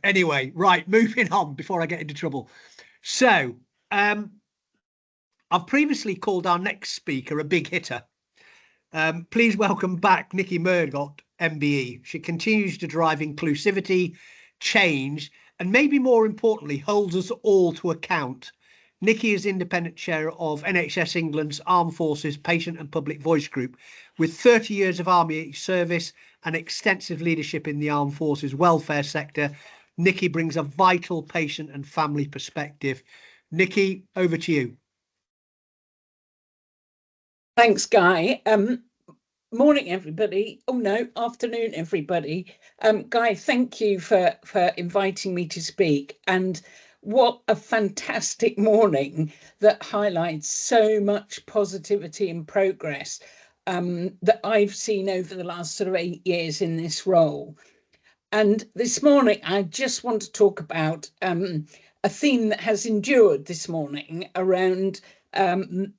Anyway, right, moving on before I get into trouble. So, I've previously called our next speaker a big hitter. Please welcome back Nicky Murdoch, MBE. She continues to drive inclusivity, change, and maybe more importantly, holds us all to account. Nicky is independent chair of NHS England's Armed Forces Patient and Public Voice Group. With 30 years of army service and extensive leadership in the Armed Forces welfare sector, Nicky brings a vital patient and family perspective. Nicky, over to you. Thanks, Guy. Morning, everybody. Oh no, afternoon, everybody. Guy, thank you for inviting me to speak. And what a fantastic morning that highlights so much positivity and progress that I've seen over the last sort of 8 years in this role. And this morning, I just want to talk about a theme that has endured this morning around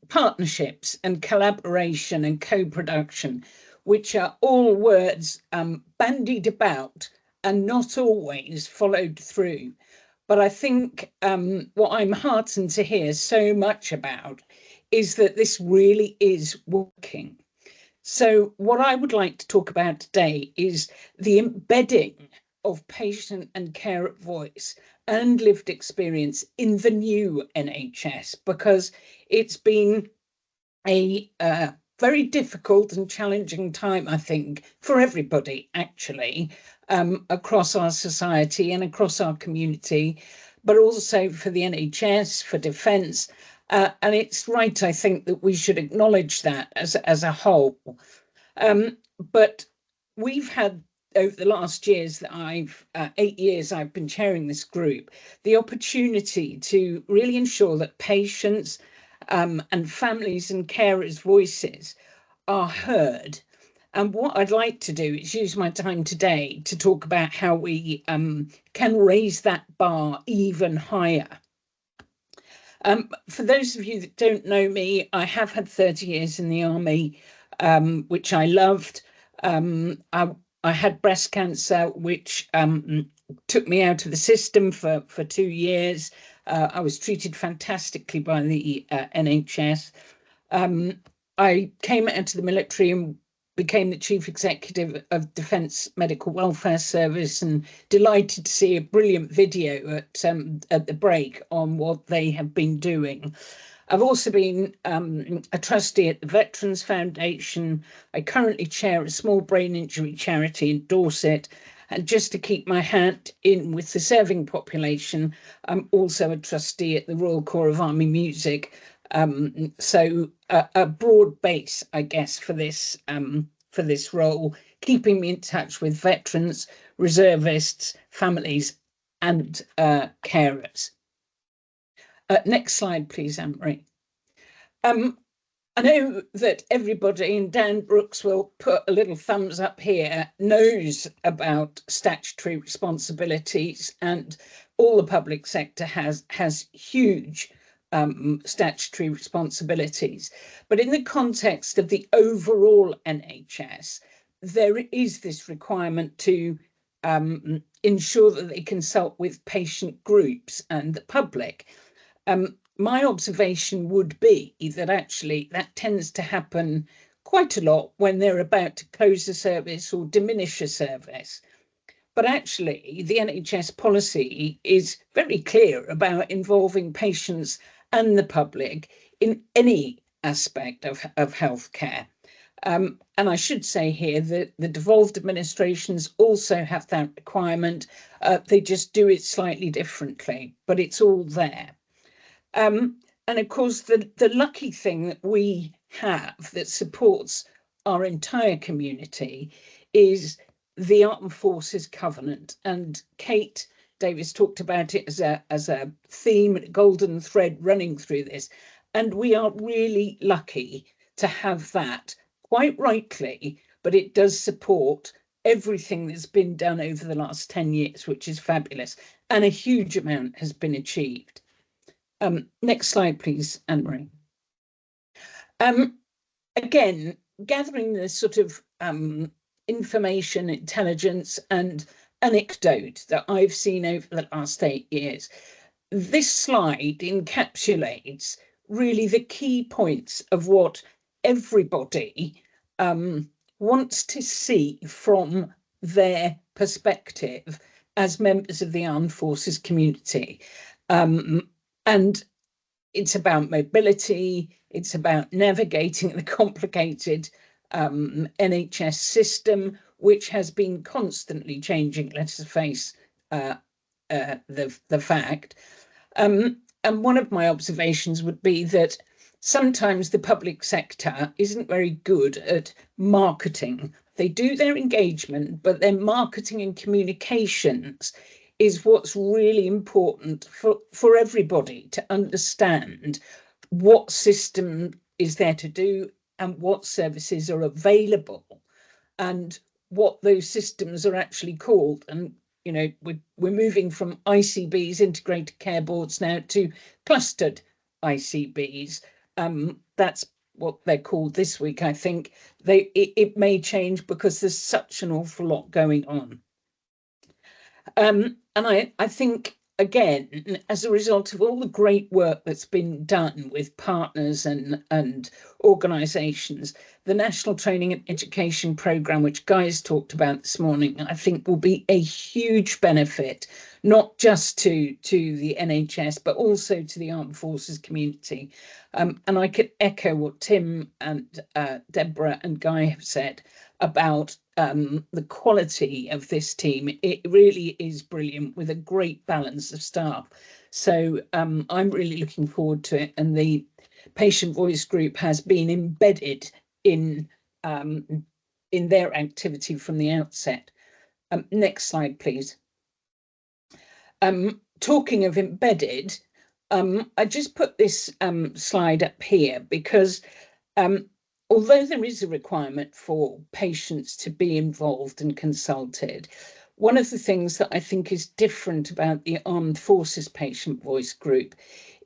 partnerships and collaboration and co-production, which are all words bandied about and not always followed through. But I think what I'm heartened to hear so much about is that this really is working. So what I would like to talk about today is the embedding of patient and carer voice and lived experience in the new NHS, because it's been a very difficult and challenging time, I think, for everybody, actually, across our society and across our community, but also for the NHS, for defence. And it's right, I think, that we should acknowledge that as a whole. But we've had, over the last years that 8 years I've been chairing this group, the opportunity to really ensure that patients and families and carers' voices are heard. And what I'd like to do is use my time today to talk about how we can raise that bar even higher. For those of you that don't know me, I have had 30 years in the army, which I loved. I had breast cancer, which took me out of the system for 2 years. I was treated fantastically by the NHS. I came out of the military and became the chief executive of Defence Medical Welfare Service, and delighted to see a brilliant video at the break on what they have been doing. I've also been a trustee at the Veterans Foundation. I currently chair a small brain injury charity in Dorset. And just to keep my hand in with the serving population, I'm also a trustee at the Royal Corps of Army Music. So a broad base, I guess, for this role, keeping me in touch with veterans, reservists, families, and carers. Next slide, please, Anne-Marie. I know that everybody, and Dan Brooks will put a little thumbs up here, knows about statutory responsibilities, and all the public sector has huge statutory responsibilities. But in the context of the overall NHS, there is this requirement to ensure that they consult with patient groups and the public. My observation would be that actually that tends to happen quite a lot when they're about to close a service or diminish a service. But actually, the NHS policy is very clear about involving patients and the public in any aspect of healthcare. And I should say here that the devolved administrations also have that requirement. They just do it slightly differently, but it's all there. And of course, the lucky thing that we have that supports our entire community is the Armed Forces Covenant. And Kate Davis talked about it as a theme, a golden thread running through this. And we are really lucky to have that, quite rightly, but it does support everything that's been done over the last 10 years, which is fabulous. And a huge amount has been achieved. Next slide, please, Anne-Marie. Again, gathering this sort of information, intelligence, and anecdote that I've seen over the last 8 years. This slide encapsulates really the key points of what everybody wants to see from their perspective as members of the armed forces community. And it's about mobility, it's about navigating the complicated NHS system, which has been constantly changing, let us face the fact. And one of my observations would be that sometimes the public sector isn't very good at marketing. They do their engagement, but their marketing and communications is what's really important for everybody to understand what system is there to do and what services are available and what those systems are actually called. And you know, we're moving from ICBs, integrated care boards, now to clustered ICBs. That's what they're called this week, I think. It may change because there's such an awful lot going on. And I think, again, as a result of all the great work that's been done with partners and organisations, the National Training and Education Programme, which Guy's talked about this morning, I think will be a huge benefit, not just to the NHS, but also to the armed forces community. And I could echo what Tim and Deborah and Guy have said about the quality of this team. It really is brilliant, with a great balance of staff. So I'm really looking forward to it. And the Patient Voice Group has been embedded in their activity from the outset. Next slide, please. Talking of embedded, I just put this slide up here because although there is a requirement for patients to be involved and consulted, one of the things that I think is different about the Armed Forces Patient Voice Group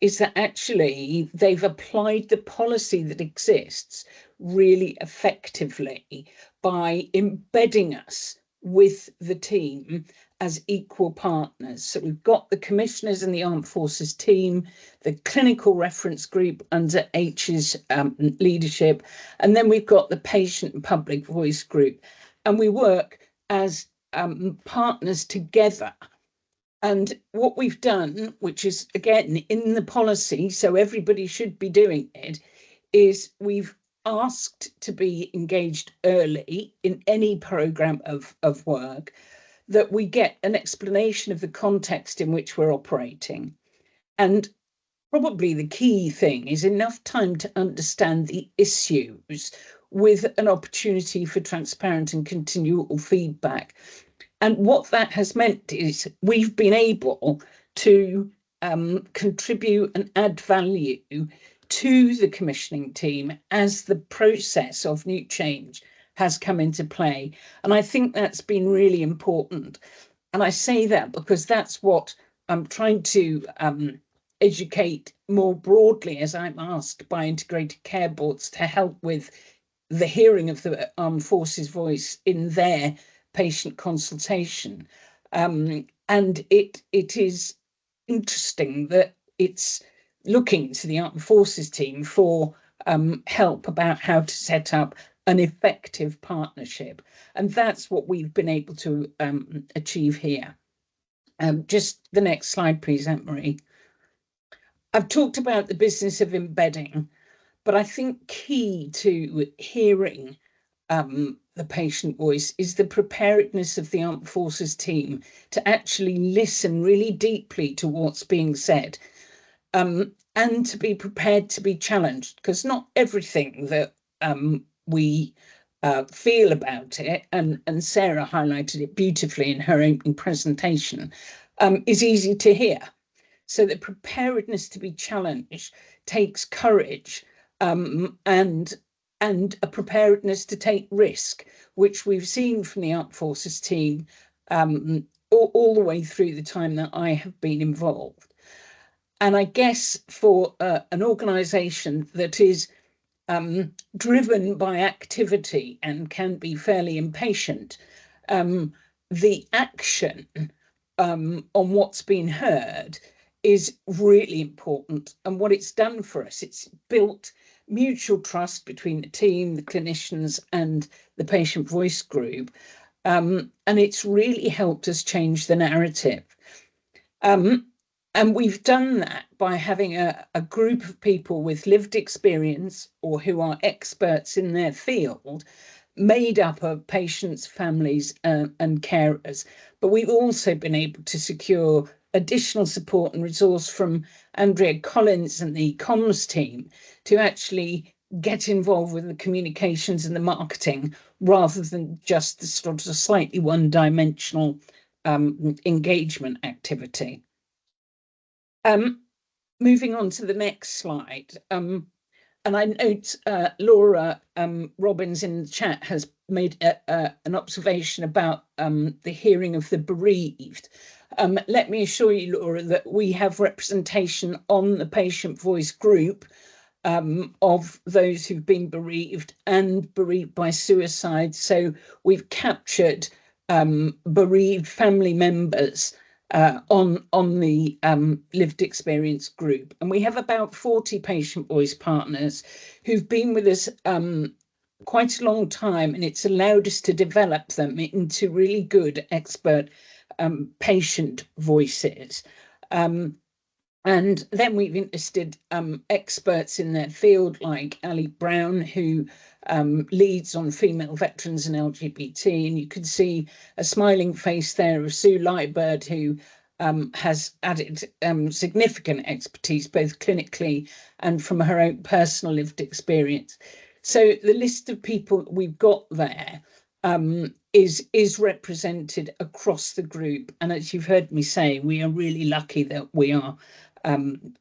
is that actually they've applied the policy that exists really effectively by embedding us with the team as equal partners. So we've got the commissioners in the Armed Forces team, the clinical reference group under H's leadership, and then we've got the patient and public voice group. And we work as partners together. And what we've done, which is again in the policy, so everybody should be doing it, is we've asked to be engaged early in any programme of work, that we get an explanation of the context in which we're operating. And probably the key thing is enough time to understand the issues with an opportunity for transparent and continual feedback. And what that has meant is we've been able to contribute and add value to the commissioning team as the process of new change has come into play. And I think that's been really important. And I say that because that's what I'm trying to educate more broadly as I'm asked by integrated care boards to help with the hearing of the armed forces voice in their patient consultation. And it is interesting that it's looking to the armed forces team for help about how to set up an effective partnership. And that's what we've been able to achieve here. Just the next slide, please, Anne-Marie. I've talked about the business of embedding, but I think key to hearing the patient voice is the preparedness of the armed forces team to actually listen really deeply to what's being said, and to be prepared to be challenged, because not everything that we feel about it, and Sarah highlighted it beautifully in her opening presentation, is easy to hear. So the preparedness to be challenged takes courage, and a preparedness to take risk, which we've seen from the Armed Forces team all the way through the time that I have been involved. And I guess for an organisation that is driven by activity and can be fairly impatient, the action on what's been heard is really important. And what it's done for us, it's built mutual trust between the team, the clinicians, and the patient voice group. And it's really helped us change the narrative. And we've done that by having a group of people with lived experience or who are experts in their field, made up of patients, families, and carers. But we've also been able to secure additional support and resource from Andrea Collins and the comms team to actually get involved with the communications and the marketing, rather than just the sort of slightly one-dimensional engagement activity. Moving on to the next slide. And I note Laura Robbins in the chat has made an observation about the hearing of the bereaved. Let me assure you, Laura, that we have representation on the patient voice group of those who've been bereaved and bereaved by suicide. So we've captured bereaved family members on the lived experience group. And we have about 40 patient voice partners who've been with us quite a long time, and it's allowed us to develop them into really good expert patient voices. And then we've enlisted experts in their field, like Ali Brown, who leads on female veterans and LGBT. And you can see a smiling face there of Sue Lightbird, who has added significant expertise, both clinically and from her own personal lived experience. So the list of people that we've got there is represented across the group. And as you've heard me say, we are really lucky that we are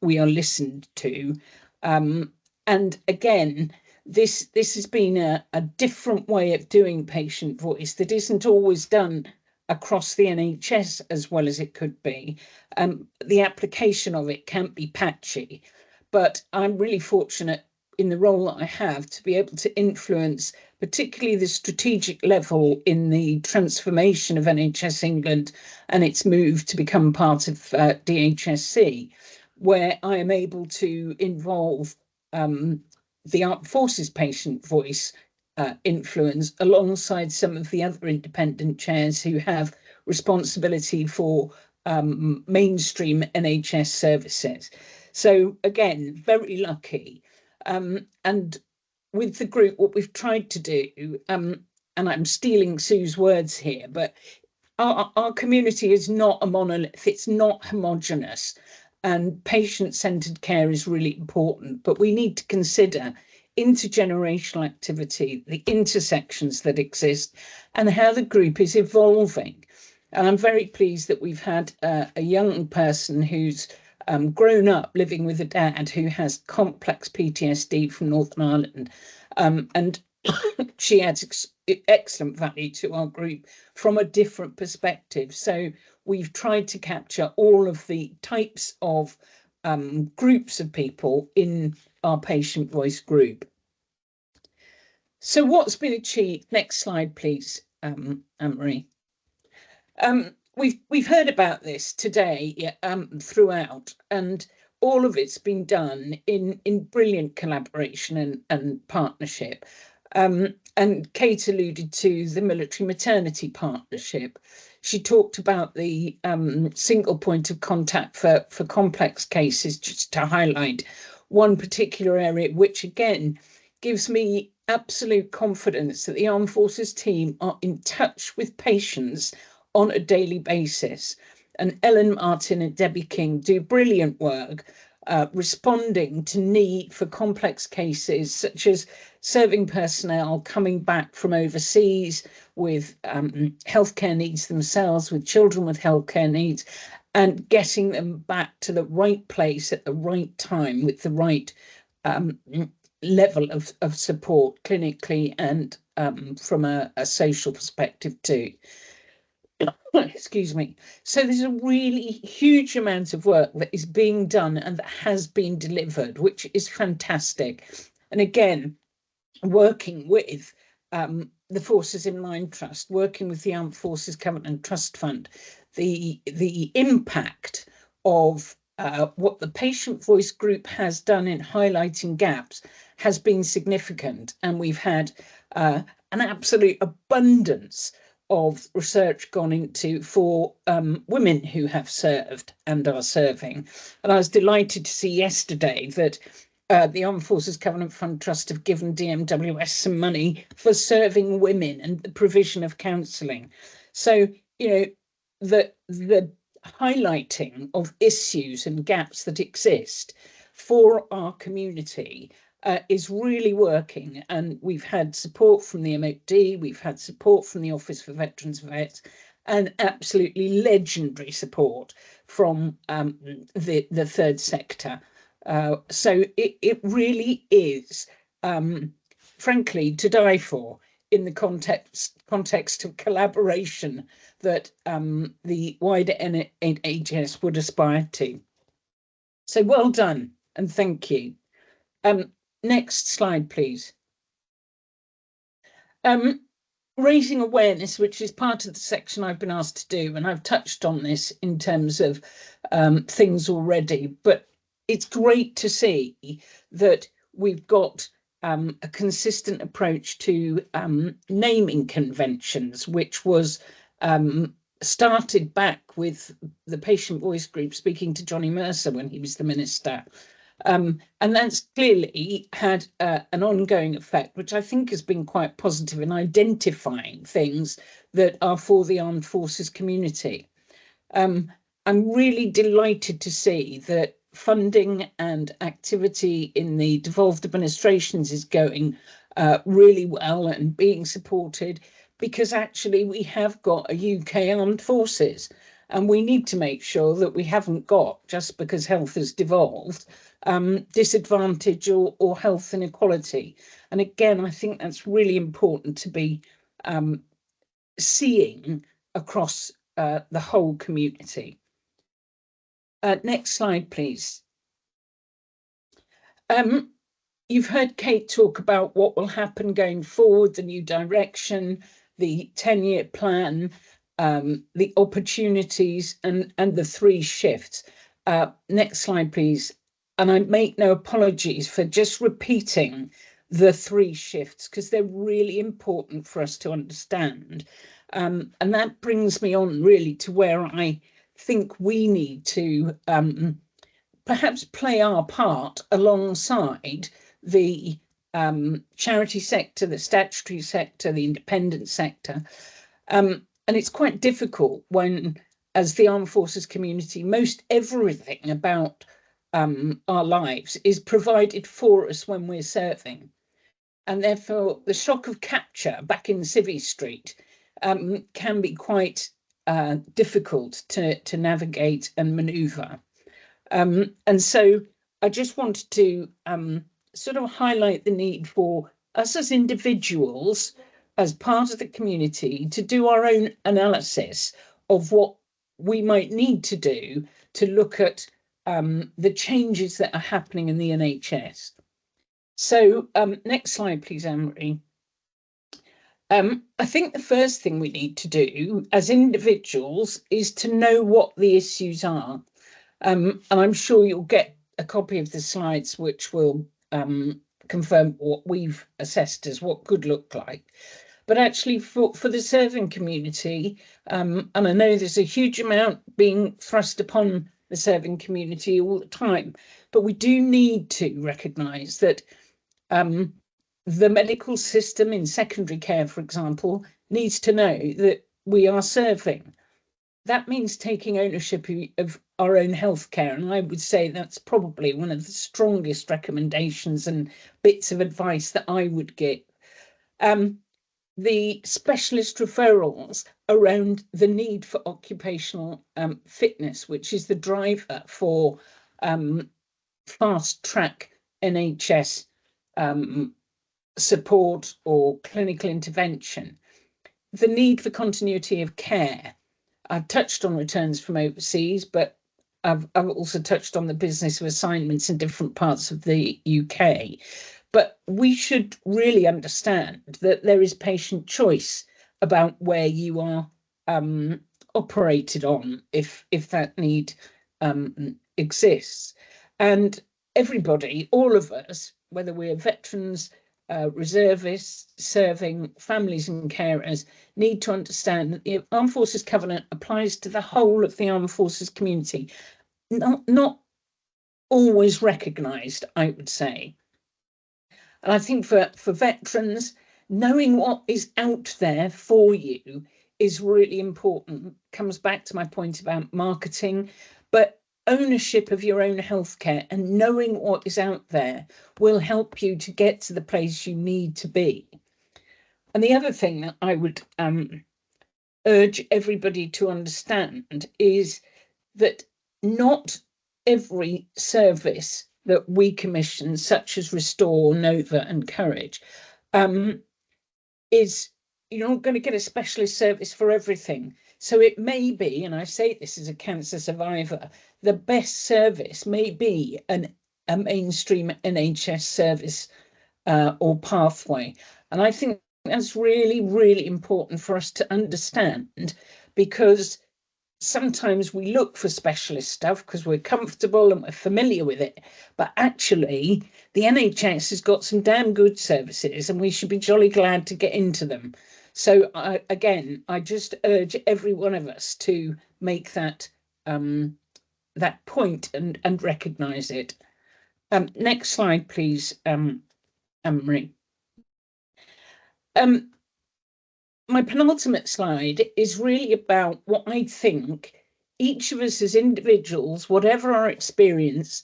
listened to. And again, this has been a different way of doing patient voice that isn't always done across the NHS as well as it could be. The application of it can be patchy, but I'm really fortunate in the role that I have to be able to influence particularly the strategic level in the transformation of NHS England and its move to become part of DHSC, where I am able to involve the Armed Forces patient voice influence alongside some of the other independent chairs who have responsibility for mainstream NHS services. So again, very lucky. And with the group, what we've tried to do, and I'm stealing Sue's words here, but our community is not a monolith, it's not homogenous, and patient-centred care is really important, but we need to consider intergenerational activity, the intersections that exist, and how the group is evolving. And I'm very pleased that we've had a young person who's grown up living with a dad who has complex PTSD from Northern Ireland, and she adds excellent value to our group from a different perspective. So we've tried to capture all of the types of groups of people in our patient voice group. So what's been achieved? Next slide, please, Anne-Marie. We've heard about this today throughout, and all of it's been done in brilliant collaboration and partnership. And Kate alluded to the military maternity partnership. She talked about the single point of contact for complex cases, just to highlight one particular area, which again gives me absolute confidence that the Armed Forces team are in touch with patients on a daily basis. And Ellen Martin and Debbie King do brilliant work responding to need for complex cases, such as serving personnel coming back from overseas with healthcare needs themselves, with children with healthcare needs, and getting them back to the right place at the right time with the right level of support clinically and from a social perspective too. Excuse me. So there's a really huge amount of work that is being done and that has been delivered, which is fantastic. And again, working with the Forces in Mind Trust, working with the Armed Forces Covenant Trust Fund, the impact of what the Patient Voice Group has done in highlighting gaps has been significant, and we've had an absolute abundance of research gone into for women who have served and are serving. And I was delighted to see yesterday that the Armed Forces Covenant Fund Trust have given DMWS some money for serving women and the provision of counselling. So, you know, the highlighting of issues and gaps that exist for our community is really working. And we've had support from the MOD, we've had support from the Office for Veterans Vets, and absolutely legendary support from the third sector. So it really is, frankly, to die for in the context of collaboration that the wider NHS would aspire to. So well done and thank you. Next slide, please. Raising awareness, which is part of the section I've been asked to do, and I've touched on this in terms of things already, but it's great to see that we've got a consistent approach to naming conventions, which was started back with the Patient Voice Group speaking to Johnny Mercer when he was the minister. And that's clearly had an ongoing effect, which I think has been quite positive in identifying things that are for the armed forces community. I'm really delighted to see that funding and activity in the devolved administrations is going really well and being supported, because actually we have got a UK armed forces, and we need to make sure that we haven't got, just because health has devolved, disadvantage or health inequality. And again, I think that's really important to be seeing across the whole community. Next slide, please. You've heard Kate talk about what will happen going forward, the new direction, the 10-year plan, the opportunities and the 3 shifts. Next slide, please. And I make no apologies for just repeating the 3 shifts, because they're really important for us to understand. And that brings me on really to where I think we need to perhaps play our part alongside the charity sector, the statutory sector, the independent sector. And it's quite difficult when, as the armed forces community, most everything about our lives is provided for us when we're serving. And therefore, the shock of capture back in Civvy Street can be quite difficult to navigate and manoeuvre. And so I just wanted to sort of highlight the need for us as individuals, as part of the community, to do our own analysis of what we might need to do to look at the changes that are happening in the NHS. So next slide, please, Anne-Marie. I think the first thing we need to do as individuals is to know what the issues are. And I'm sure you'll get a copy of the slides which will confirm what we've assessed as what could look like. But actually for the serving community, and I know there's a huge amount being thrust upon the serving community all the time, but we do need to recognise that the medical system in secondary care, for example, needs to know that we are serving. That means taking ownership of our own healthcare, and I would say that's probably one of the strongest recommendations and bits of advice that I would give. The specialist referrals around the need for occupational fitness, which is the driver for fast track NHS support or clinical intervention. The need for continuity of care. I've touched on returns from overseas, but I've also touched on the business of assignments in different parts of the UK. But we should really understand that there is patient choice about where you are operated on, if that need exists. And everybody, all of us, whether we're veterans, reservists, serving families and carers, need to understand that the Armed Forces Covenant applies to the whole of the Armed Forces community, not always recognised, I would say. And I think for veterans, knowing what is out there for you is really important. Comes back to my point about marketing, but ownership of your own healthcare and knowing what is out there will help you to get to the place you need to be. And the other thing that I would urge everybody to understand is that not every service that we commission, such as Restore, Nova and Courage, is, you're not going to get a specialist service for everything. So it may be, and I say this as a cancer survivor, the best service may be a mainstream NHS service or pathway. And I think that's really, really important for us to understand, because sometimes we look for specialist stuff because we're comfortable and we're familiar with it, but actually the NHS has got some damn good services and we should be jolly glad to get into them. So again, I just urge every one of us to make that that point and recognise it. Next slide, please, Anne-Marie. My penultimate slide is really about what I think each of us as individuals, whatever our experience,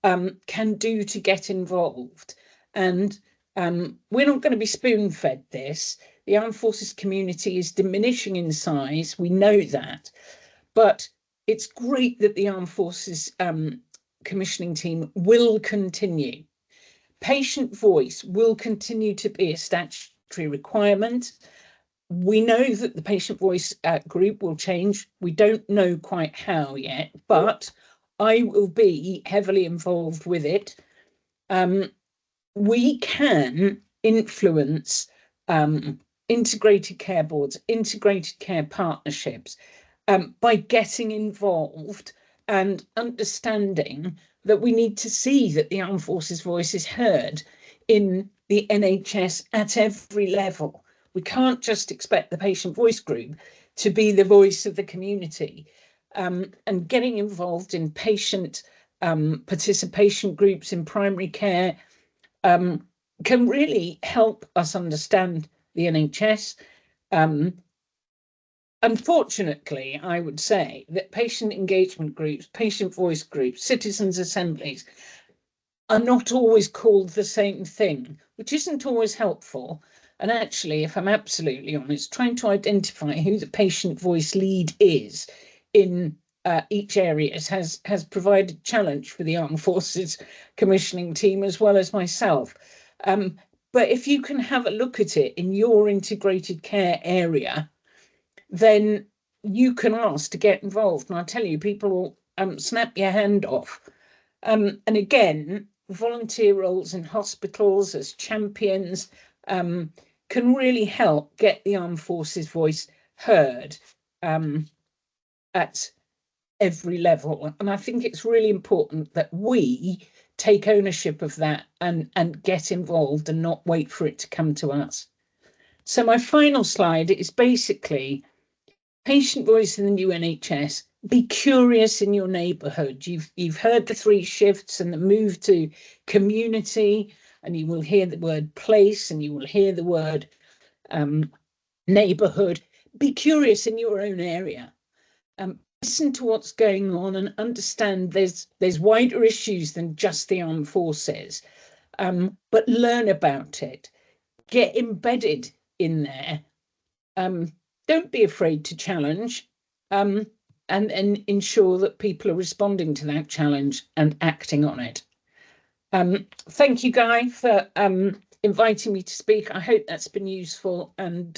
can do to get involved. And we're not going to be spoon-fed this. The Armed Forces community is diminishing in size. We know that. But it's great that the Armed Forces commissioning team will continue. Patient voice will continue to be a statutory requirement. We know that the patient voice group will change. We don't know quite how yet, but I will be heavily involved with it. We can influence integrated care boards, integrated care partnerships by getting involved and understanding that we need to see that the Armed Forces voice is heard in the NHS at every level. We can't just expect the patient voice group to be the voice of the community. And getting involved in patient participation groups in primary care can really help us understand the NHS. Unfortunately, I would say that patient engagement groups, patient voice groups, citizens' assemblies are not always called the same thing, which isn't always helpful. And actually, if I'm absolutely honest, trying to identify who the patient voice lead is in each area has provided challenge for the Armed Forces commissioning team as well as myself. But if you can have a look at it in your integrated care area, then you can ask to get involved. And I tell you, people will snap your hand off. And again, volunteer roles in hospitals as champions can really help get the Armed Forces voice heard at every level. And I think it's really important that we take ownership of that and get involved and not wait for it to come to us. So my final slide is basically patient voice in the new NHS. Be curious in your neighbourhood. You've heard the 3 shifts and the move to community, and you will hear the word place and you will hear the word neighbourhood. Be curious in your own area. Listen to what's going on and understand there's wider issues than just the armed forces, but learn about it. Get embedded in there. Don't be afraid to challenge, and ensure that people are responding to that challenge and acting on it. Thank you, Guy, for inviting me to speak. I hope that's been useful, and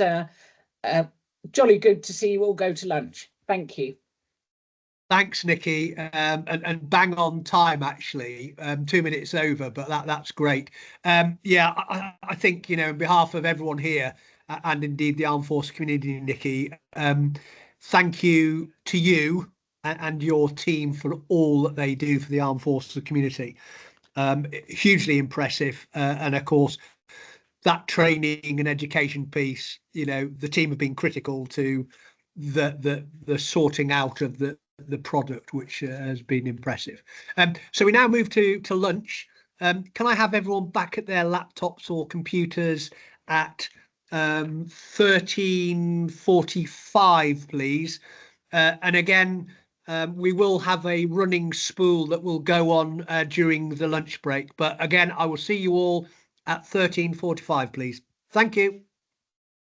jolly good to see you all go to lunch. Thank you. Thanks, Nicky, and bang on time actually, 2 minutes over, but that's great. Yeah, I think, on behalf of everyone here and indeed the armed forces community, Nicky, thank you to you and your team for all that they do for the armed forces community. Hugely impressive, and of course that training and education piece. The team have been critical to the sorting out of the product, which has been impressive. So we now move to lunch. Can I have everyone back at their laptops or computers at 13:45, please? And again, we will have a running spool that will go on during the lunch break. But again, I will see you all at 13:45, please. Thank you.